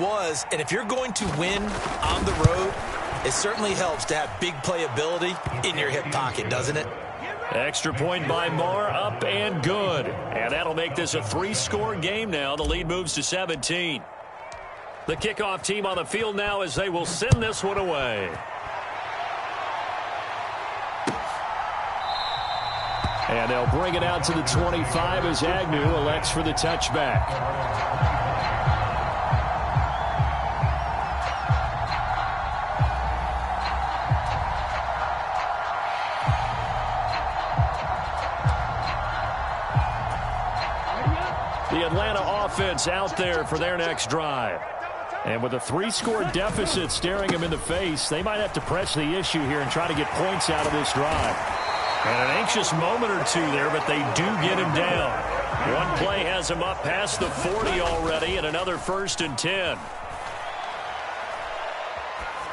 was, and if you're going to win on the road, it certainly helps to have big playability in your hip pocket, doesn't it? Extra point by Marr, up and good. And that'll make this a three-score game now. The lead moves to 17. The kickoff team on the field now as they will send this one away. And they'll bring it out to the 25 as Agnew elects for the touchback. The Atlanta offense out there for their next drive. And with a three-score deficit staring them in the face, they might have to press the issue here and try to get points out of this drive. And an anxious moment or two there, but they do get him down. One play has him up past the 40 already, and another 1st and 10.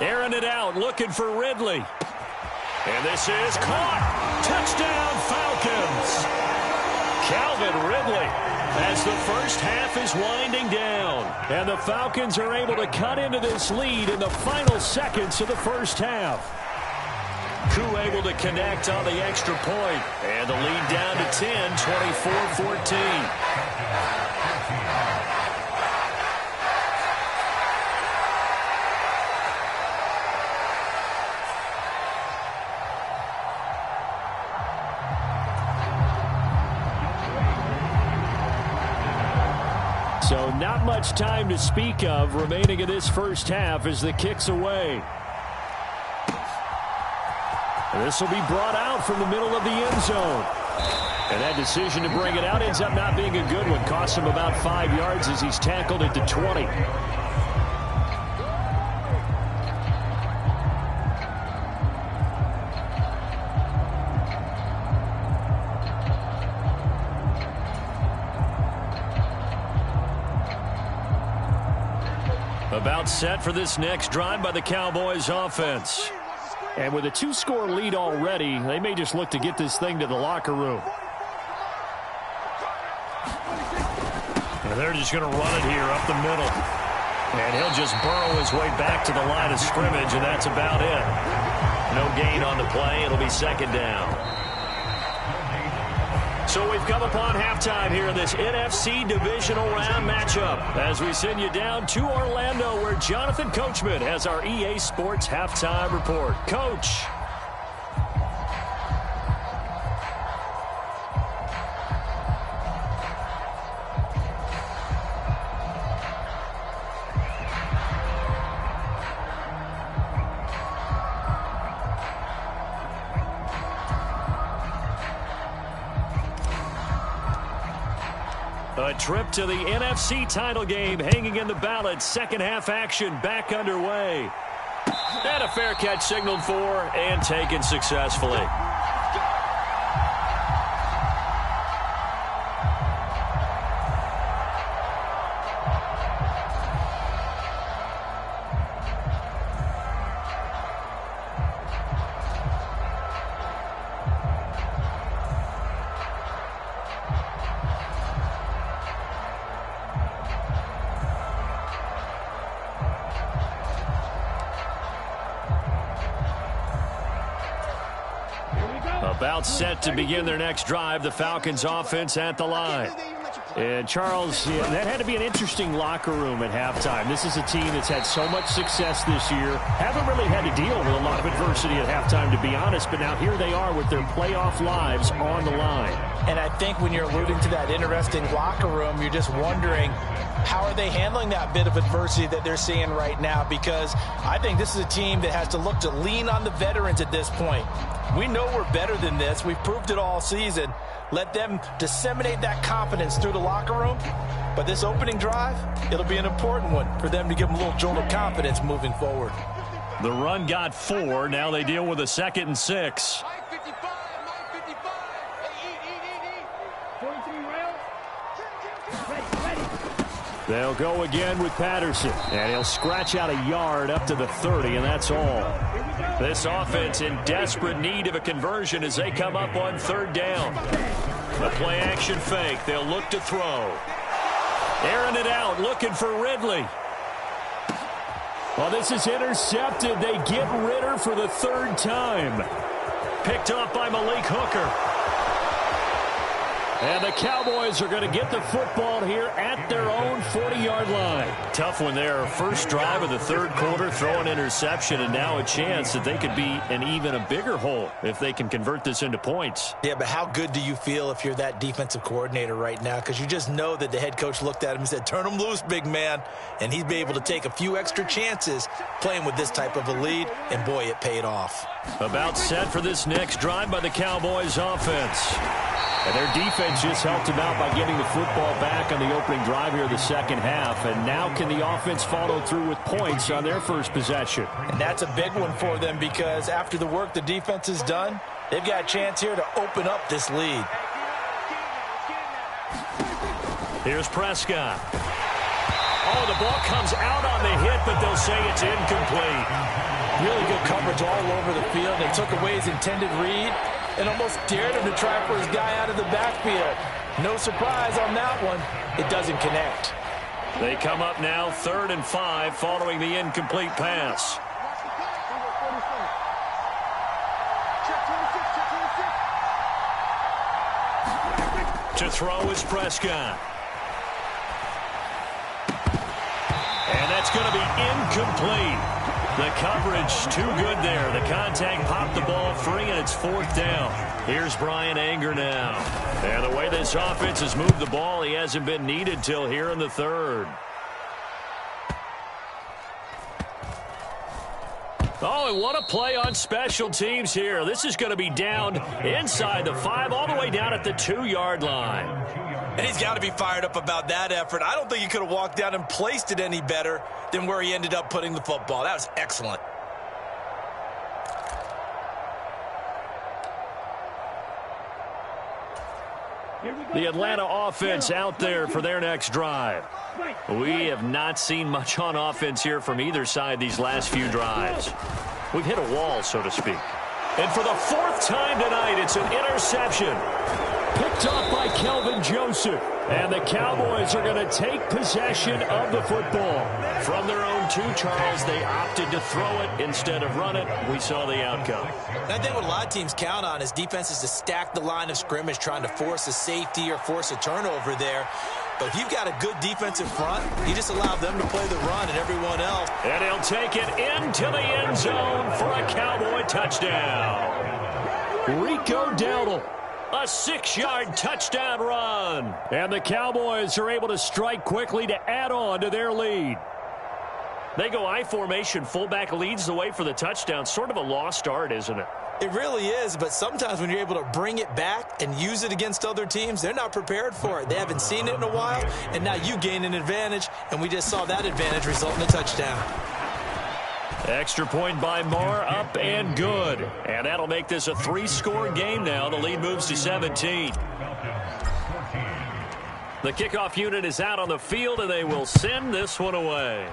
Airing it out, looking for Ridley. And this is caught. Touchdown, Falcons. Calvin Ridley as the first half is winding down. And the Falcons are able to cut into this lead in the final seconds of the first half. Koo able to connect on the extra point. And the lead down to 10, 24-14. So not much time to speak of remaining in this first half as the kick's away. This will be brought out from the middle of the end zone. And that decision to bring it out ends up not being a good one. Costs him about 5 yards as he's tackled at the 20. About set for this next drive by the Cowboys offense. And with a 2-score lead already, they may just look to get this thing to the locker room. And they're just going to run it here up the middle. And he'll just burrow his way back to the line of scrimmage, and that's about it. No gain on the play. It'll be 2nd down. So we've come upon halftime here in this NFC Divisional Round matchup as we send you down to Orlando where Jonathan Coachman has our EA Sports Halftime Report. Coach. A trip to the NFC title game hanging in the balance. Second half action back underway. And a fair catch signaled for and taken successfully. About set to begin their next drive. The Falcons offense at the line. And Charles, that had to be an interesting locker room at halftime. This is a team that's had so much success this year. Haven't really had to deal with a lot of adversity at halftime, to be honest. But now here they are with their playoff lives on the line. And I think when you're alluding to that interesting locker room, you're just wondering, how are they handling that bit of adversity that they're seeing right now? Because I think this is a team that has to look to lean on the veterans at this point. We know we're better than this. We've proved it all season. Let them disseminate that confidence through the locker room. But this opening drive, it'll be an important one for them to give them a little jolt of confidence moving forward. The run got 4. Now they deal with a 2nd and 6. They'll go again with Patterson. And he'll scratch out a yard up to the 30, and that's all. This offense in desperate need of a conversion as they come up on 3rd down. A play-action fake. They'll look to throw. Airing it out, looking for Ridley. Well, this is intercepted. They get Ritter for the third time. Picked off by Malik Hooker. And the Cowboys are going to get the football here at their own 40-yard line. Tough one there. First drive of the third quarter, throw an interception, and now a chance that they could be in even a bigger hole if they can convert this into points. Yeah, but how good do you feel if you're that defensive coordinator right now? Because you just know that the head coach looked at him and said, turn him loose, big man. And he'd be able to take a few extra chances playing with this type of a lead, and boy, it paid off. About set for this next drive by the Cowboys offense. And their defense just helped them out by getting the football back on the opening drive here of the second half. And now can the offense follow through with points on their first possession? And that's a big one for them because after the work the defense has done, they've got a chance here to open up this lead. Here's Prescott. Oh, the ball comes out on the hit, but they'll say it's incomplete. Really good coverage all over the field. They took away his intended read and almost dared him to try for his guy out of the backfield. No surprise on that one. It doesn't connect. They come up now 3rd and 5 following the incomplete pass. To throw is Prescott. And that's going to be incomplete. The coverage too good there. The contact popped the ball free, and it's 4th down. Here's Brian Anger now. And the way this offense has moved the ball, he hasn't been needed till here in the 3rd. Oh, and what a play on special teams here. This is going to be down inside the 5, all the way down at the 2-yard line. And he's got to be fired up about that effort. I don't think he could have walked down and placed it any better than where he ended up putting the football. That was excellent. The Atlanta offense out there for their next drive. We have not seen much on offense here from either side these last few drives. We've hit a wall, so to speak. And for the 4th time tonight, it's an interception. Picked off by Kelvin Joseph. And the Cowboys are going to take possession of the football. From their own 2, Charles, they opted to throw it instead of run it. We saw the outcome. And I think what a lot of teams count on is defenses to stack the line of scrimmage, trying to force a safety or force a turnover there. But if you've got a good defensive front, you just allow them to play the run and everyone else. And he'll take it into the end zone for a Cowboy touchdown. Rico Dowdle. A 6-yard touchdown run. And the Cowboys are able to strike quickly to add on to their lead. They go I formation. Fullback leads the way for the touchdown. Sort of a lost art, isn't it? It really is, but sometimes when you're able to bring it back and use it against other teams, they're not prepared for it. They haven't seen it in a while, and now you gain an advantage, and we just saw that advantage result in a touchdown. Extra point by Marr, up and good. And that'll make this a 3-score game now. The lead moves to 17. The kickoff unit is out on the field, and they will send this one away.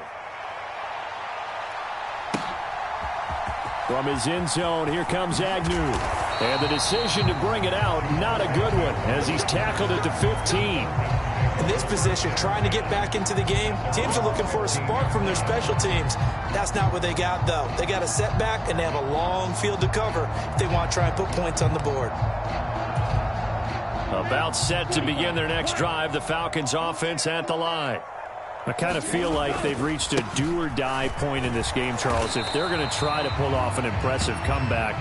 From his end zone, here comes Agnew. And the decision to bring it out, not a good one, as he's tackled at the 15. In this position, trying to get back into the game, teams are looking for a spark from their special teams. That's not what they got, though. They got a setback, and they have a long field to cover if they want to try and put points on the board. About set to begin their next drive, the Falcons offense at the line. I kind of feel like they've reached a do-or-die point in this game, Charles. If they're going to try to pull off an impressive comeback,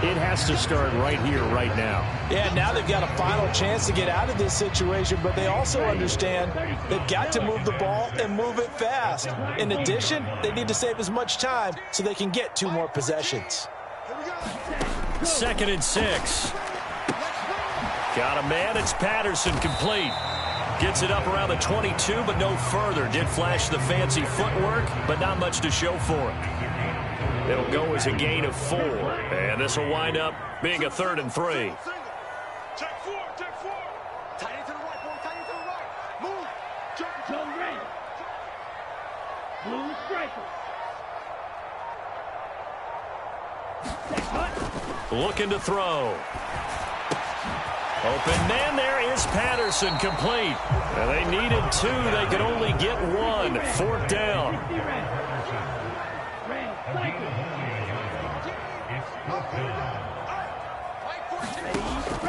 it has to start right here, right now. Yeah, now they've got a final chance to get out of this situation, but they also understand they've got to move the ball and move it fast. In addition, they need to save as much time so they can get 2 more possessions. 2nd and 6. Got a man, it's Patterson, complete. Gets it up around the 22, but no further. Did flash the fancy footwork, but not much to show for it. It'll go as a gain of 4, and this will wind up being a 3rd and 3. Check 4, check 4. Tight end to the right, boy, tight end to the right. Move. Jump, Joe Ray. Blue striker. Looking to throw. Open man, there is Patterson, complete. And they needed 2, they could only get 1. 4th down.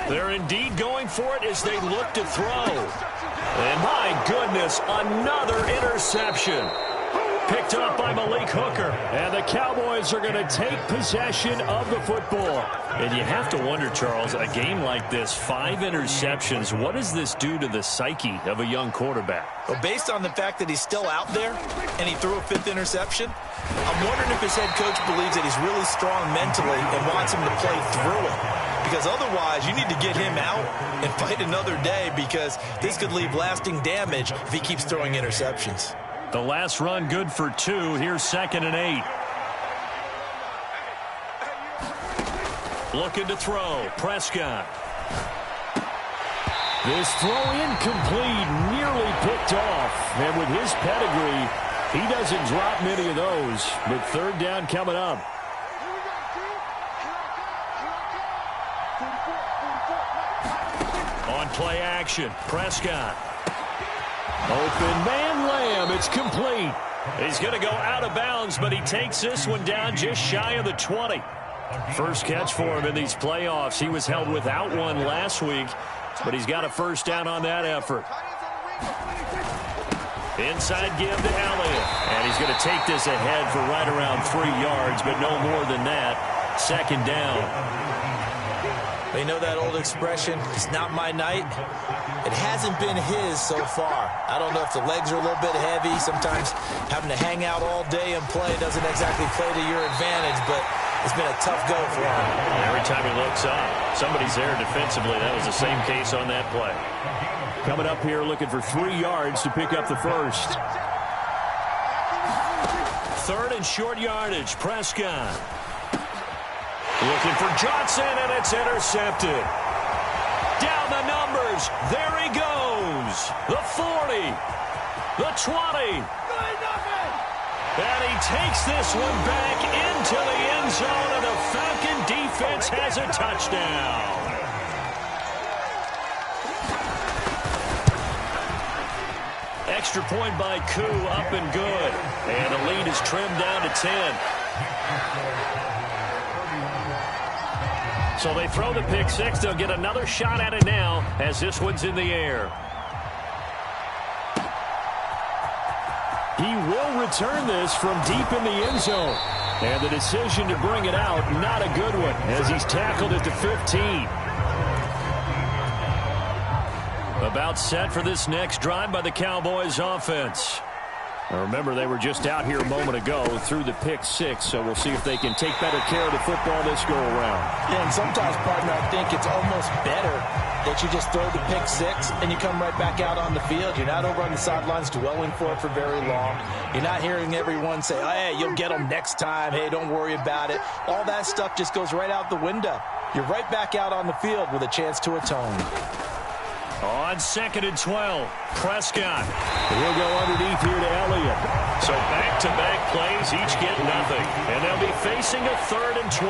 They're indeed going for it as they look to throw. And my goodness, another interception. Picked up by Malik Hooker. And the Cowboys are going to take possession of the football. And you have to wonder, Charles, a game like this, 5 interceptions, what does this do to the psyche of a young quarterback? Well, based on the fact that he's still out there and he threw a 5th interception, I'm wondering if his head coach believes that he's really strong mentally and wants him to play through it. Because otherwise, you need to get him out and fight another day, because this could leave lasting damage if he keeps throwing interceptions. The last run good for 2. Here's 2nd and 8. Looking to throw. Prescott. This throw incomplete, nearly picked off. And with his pedigree, he doesn't drop many of those. But 3rd down coming up. On play action, Prescott. Open man, Lamb. It's complete. He's going to go out of bounds, but he takes this one down just shy of the 20. First catch for him in these playoffs. He was held without one last week, but he's got a 1st down on that effort. Inside give to Elliott. And he's going to take this ahead for right around 3 yards, but no more than that. 2nd down. You know that old expression, it's not my night? It hasn't been his so far. I don't know if the legs are a little bit heavy. Sometimes having to hang out all day and play doesn't exactly play to your advantage, but it's been a tough go for him. Every time he looks up, somebody's there defensively. That was the same case on that play. Coming up here looking for 3 yards to pick up the 1st. 3rd and short yardage, Prescott. Looking for Johnson, and it's intercepted. Down the numbers. There he goes. The 40. The 20. And he takes this one back into the end zone, and the Falcon defense has a touchdown. Extra point by Koo, up and good. And the lead is trimmed down to 10. So they throw the pick 6. They'll get another shot at it now as this one's in the air. He will return this from deep in the end zone. And the decision to bring it out, not a good one, as he's tackled at the 15. About set for this next drive by the Cowboys offense. Now remember, they were just out here a moment ago through the pick 6, so we'll see if they can take better care of the football this go-around. Yeah, and sometimes, partner, I think it's almost better that you just throw the pick 6 and you come right back out on the field. You're not over on the sidelines dwelling for it for very long. You're not hearing everyone say, oh, hey, you'll get them next time. Hey, don't worry about it. All that stuff just goes right out the window. You're right back out on the field with a chance to atone. On 2nd and 12, Prescott. He'll go underneath here to Elliott. So back-to-back plays, each get nothing. And they'll be facing a 3rd and 12.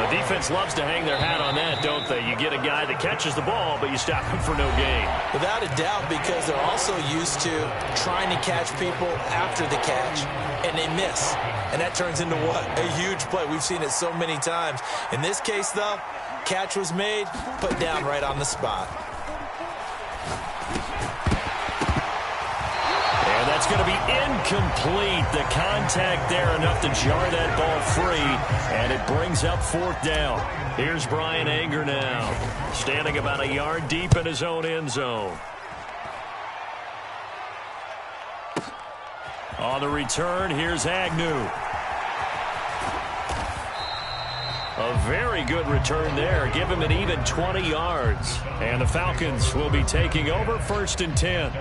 The defense loves to hang their hat on that, don't they? You get a guy that catches the ball, but you stop him for no gain. Without a doubt, because they're also used to trying to catch people after the catch, and they miss. And that turns into what? A huge play. We've seen it so many times. In this case, though, catch was made, put down right on the spot. And that's going to be incomplete. The contact there enough to jar that ball free, and it brings up 4th down. Here's Brian Anger now, standing about a yard deep in his own end zone. On the return, here's Agnew. A very good return there. Give him an even 20 yards. And the Falcons will be taking over 1st and 10.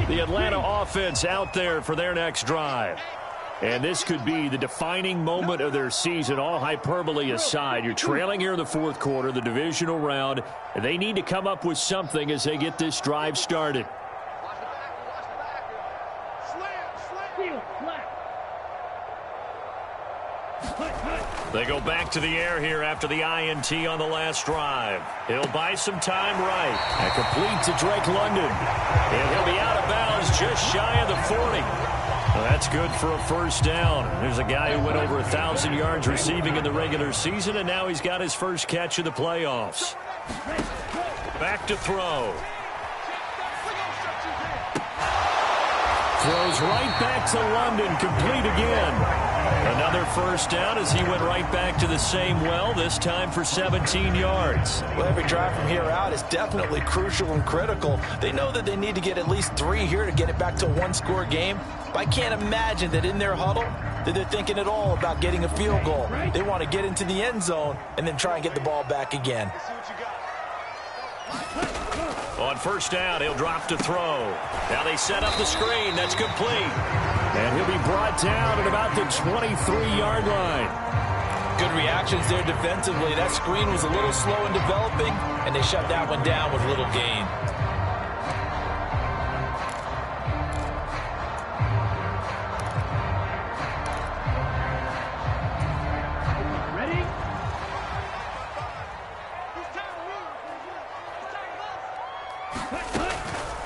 The Atlanta offense out there for their next drive. And this could be the defining moment of their season, all hyperbole aside. You're trailing here in the 4th quarter, the divisional round. They need to come up with something as they get this drive started. They go back to the air here after the INT on the last drive. He'll buy some time right. And complete to Drake London. And he'll be out of bounds just shy of the 40. Well, that's good for a first down. There's a guy who went over 1,000 yards receiving in the regular season, and now he's got his first catch of the playoffs. Back to throw. Throws right back to London, complete again. Another first down as he went right back to the same well, this time for 17 yards. Well, every drive from here out is definitely crucial and critical. They know that they need to get at least 3 here to get it back to a one-score game. But I can't imagine that in their huddle that they're thinking at all about getting a field goal. They want to get into the end zone and then try and get the ball back again. On first down, he'll drop to throw. Now they set up the screen. That's complete. And he'll be brought down at about the 23-yard line. Good reactions there defensively. That screen was a little slow in developing, and they shut that one down with little gain.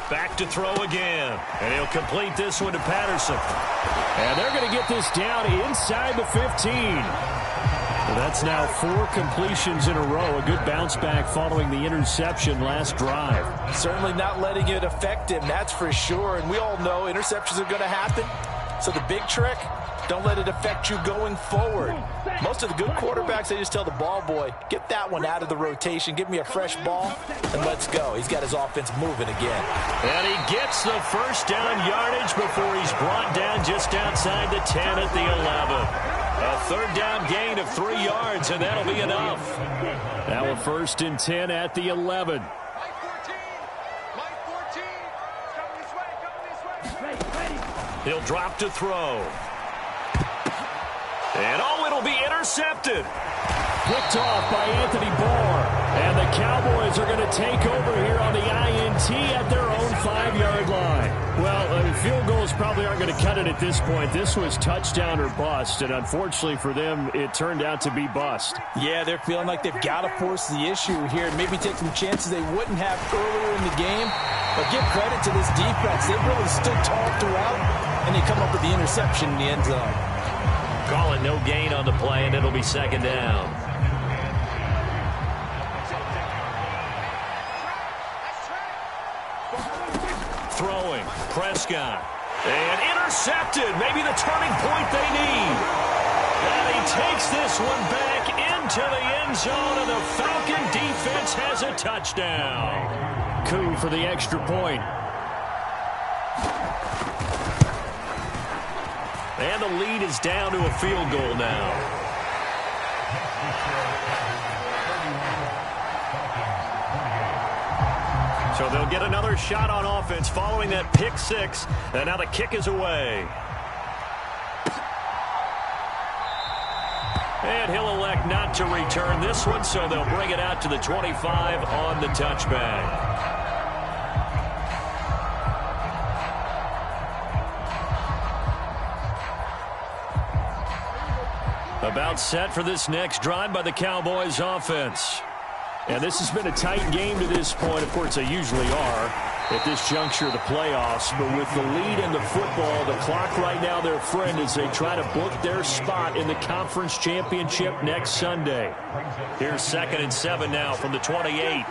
Back to throw again. And he'll complete this one to Patterson. And they're going to get this down inside the 15. Well, that's now 4 completions in a row. A good bounce back following the interception last drive. Certainly not letting it affect him, that's for sure. And we all know interceptions are going to happen. So the big trick, don't let it affect you going forward. Most of the good quarterbacks, they just tell the ball boy, get that one out of the rotation, give me a fresh ball, and let's go. He's got his offense moving again. And he gets the first down yardage before he's brought down just outside the 10 at the 11. A third down gain of 3 yards, and that'll be enough. Now a 1st and 10 at the 11. He'll drop to throw. And it'll be intercepted. Picked off by Anthony Barr. And the Cowboys are going to take over here on the INT at their own 5-yard line. Well, field goals probably aren't going to cut it at this point. This was touchdown or bust, and unfortunately for them, it turned out to be bust. Yeah, they're feeling like they've got to force the issue here and maybe take some chances they wouldn't have earlier in the game. But give credit to this defense. They've really stood tall throughout, and they come up with the interception in the end zone. Calling no gain on the play, and it'll be 2nd down. Throwing, Prescott. And intercepted, maybe the turning point they need. And he takes this one back into the end zone, and the Falcon defense has a touchdown. Coup for the extra point. And the lead is down to a field goal now. So they'll get another shot on offense following that pick 6. And now the kick is away. And he'll elect not to return this one, so they'll bring it out to the 25 on the touchback. About set for this next drive by the Cowboys offense. And this has been a tight game to this point. Of course, they usually are at this juncture of the playoffs. But with the lead in the football, the clock right now their friend as they try to book their spot in the conference championship next Sunday. Here's 2nd and 7 now from the 28.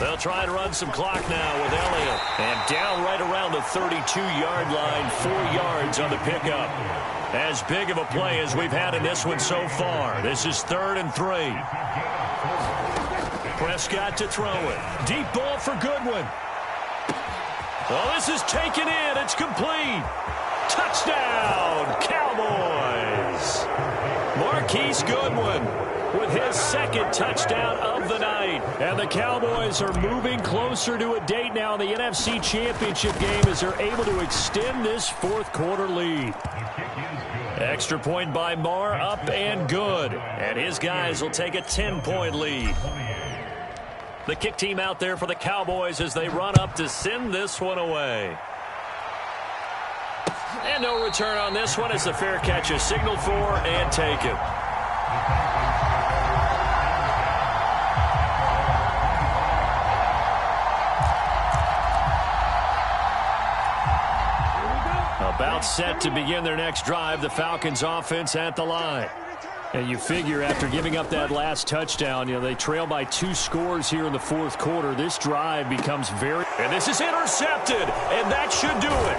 They'll try to run some clock now with Elliott. And down right around the 32-yard line, 4 yards on the pickup. As big of a play as we've had in this one so far. This is 3rd and 3. Prescott to throw it. Deep ball for Goodwin. Well, this is taken in. It's complete. Touchdown, Cowboys. Marquise Goodwin with his 2nd touchdown of the night. And the Cowboys are moving closer to a date now in the NFC Championship game as they're able to extend this 4th quarter lead. Extra point by Marr, up and good. And his guys will take a 10-point lead. The kick team out there for the Cowboys as they run up to send this one away. And no return on this one as the fair catch is signaled for and taken. It's set to begin their next drive. The Falcons offense at the line. And you figure after giving up that last touchdown, they trail by 2 scores here in the fourth quarter. This drive becomes very... And this is intercepted, and that should do it.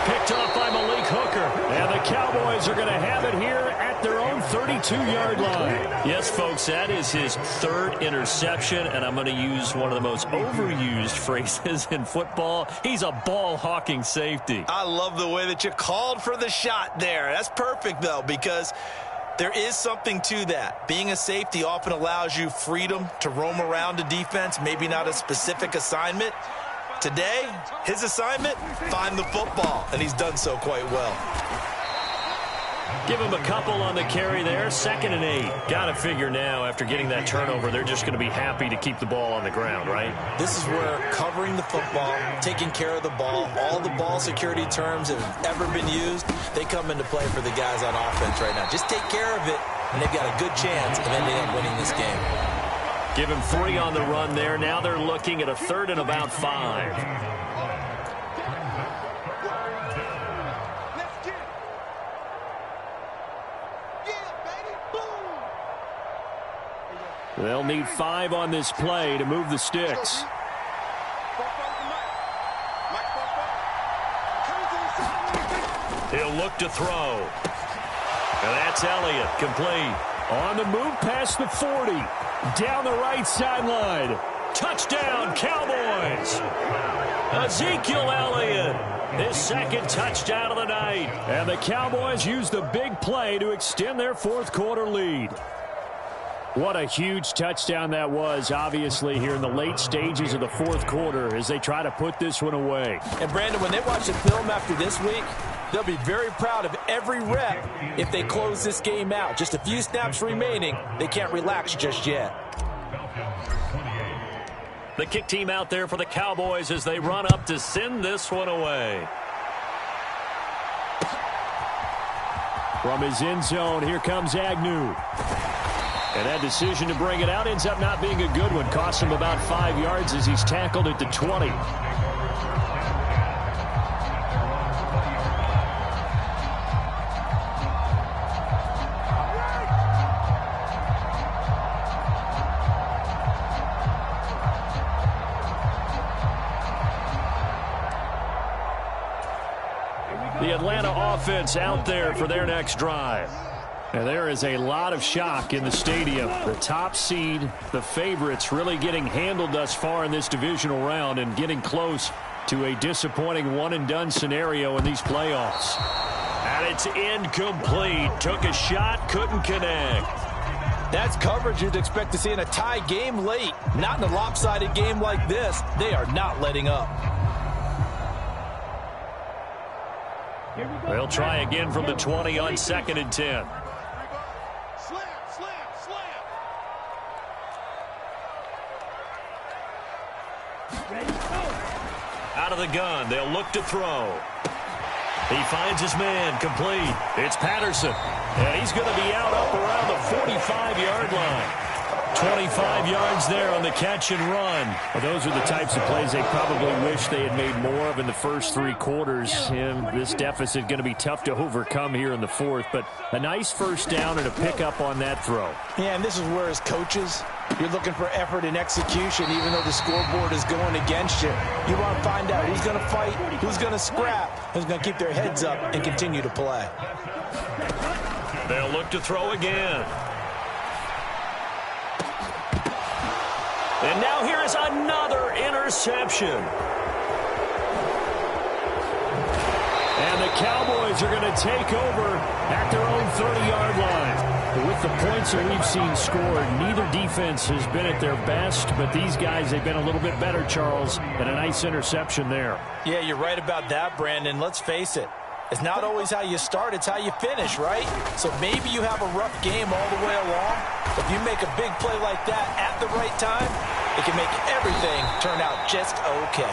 Picked off by Malik Hooker. And the Cowboys are going to have it here at their own 32-yard line. Yes, folks, that is his 3rd interception, and I'm going to use one of the most overused phrases in football. He's a ball-hawking safety. I love the way that you called for the shot there. That's perfect, though, because... there is something to that. Being a safety often allows you freedom to roam around a defense, maybe not a specific assignment. Today, his assignment, find the football, and he's done so quite well. Give him a couple on the carry there, 2nd and 8. Got to figure now, after getting that turnover, they're just going to be happy to keep the ball on the ground, right? This is where covering the football, taking care of the ball, all the ball security terms that have ever been used, they come into play for the guys on offense right now. Just take care of it, and they've got a good chance of ending up winning this game. Give him 3 on the run there. Now they're looking at a 3rd and about 5. They'll need 5 on this play to move the sticks. He'll look to throw. And that's Elliott, complete. On the move past the 40. Down the right sideline. Touchdown, Cowboys. Ezekiel Elliott, his 2nd touchdown of the night. And the Cowboys use the big play to extend their fourth quarter lead. What a huge touchdown that was, obviously, here in the late stages of the fourth quarter as they try to put this one away. And, Brandon, when they watch the film after this week, they'll be very proud of every rep if they close this game out. Just a few snaps remaining. They can't relax just yet. The kick team out there for the Cowboys as they run up to send this one away. From his end zone, here comes Agnew. And that decision to bring it out ends up not being a good one. Costs him about 5 yards as he's tackled at the 20. The Atlanta offense out there for their next drive. And there is a lot of shock in the stadium. The top seed, the favorites, really getting handled thus far in this divisional round and getting close to a disappointing one-and-done scenario in these playoffs. And it's incomplete. Took a shot, couldn't connect. That's coverage you'd expect to see in a tie game late. Not in a lopsided game like this. They are not letting up. They'll try again from the 20 on 2nd and 10. Out of the gun, they'll look to throw. He finds his man, complete. It's Patterson, and he's going to be out up around the 45-yard line. 25 yards there on the catch and run. Well, those are the types of plays they probably wish they had made more of in the first 3 quarters. And this deficit going to be tough to overcome here in the fourth. But a nice first down and a pickup on that throw. Yeah, and this is where as coaches, you're looking for effort and execution even though the scoreboard is going against you. You want to find out who's going to fight, who's going to scrap, who's going to keep their heads up and continue to play. They'll look to throw again. And now here is another interception. And the Cowboys are going to take over at their own 30-yard line. But with the points that we've seen scored, neither defense has been at their best, but these guys, they've been a little bit better, Charles, and a nice interception there. Yeah, you're right about that, Brandon. Let's face it. It's not always how you start, it's how you finish, right? So maybe you have a rough game all the way along. If you make a big play like that at the right time, it can make everything turn out just okay.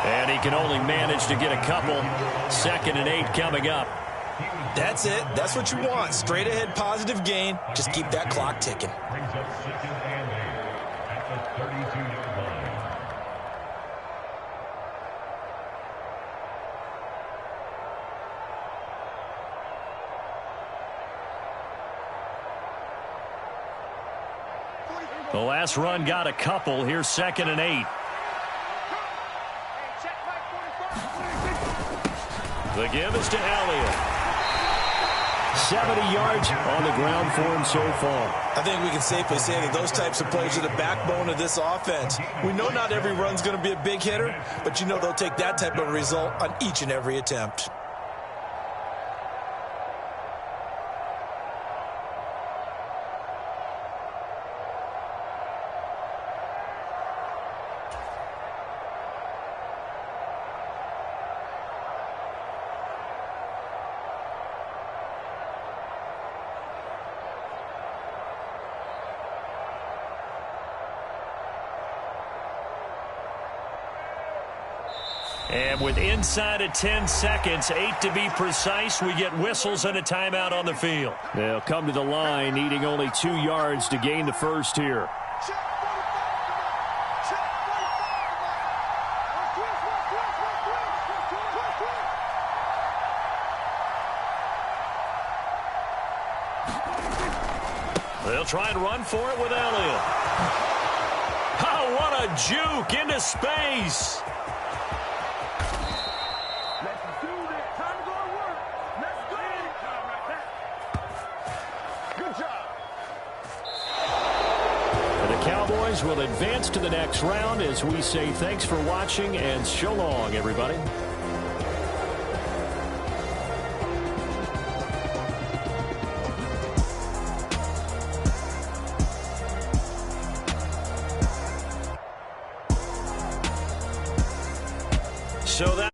And he can only manage to get a couple. 2nd and 8 coming up. That's it. That's what you want. Straight ahead positive gain. Just keep that clock ticking. The last run got a couple. Here's 2nd and 8. The give is to Elliott. 70 yards on the ground for him so far. I think we can safely say that those types of plays are the backbone of this offense. We know not every run's going to be a big hitter, but you know they'll take that type of result on each and every attempt. And with inside of 10 seconds, 8 to be precise, we get whistles and a timeout on the field. They'll come to the line, needing only 2 yards to gain the first here. They'll try and run for it with Elliott. Oh, what a juke into space. Cowboys will advance to the next round as we say thanks for watching and so long, everybody. So that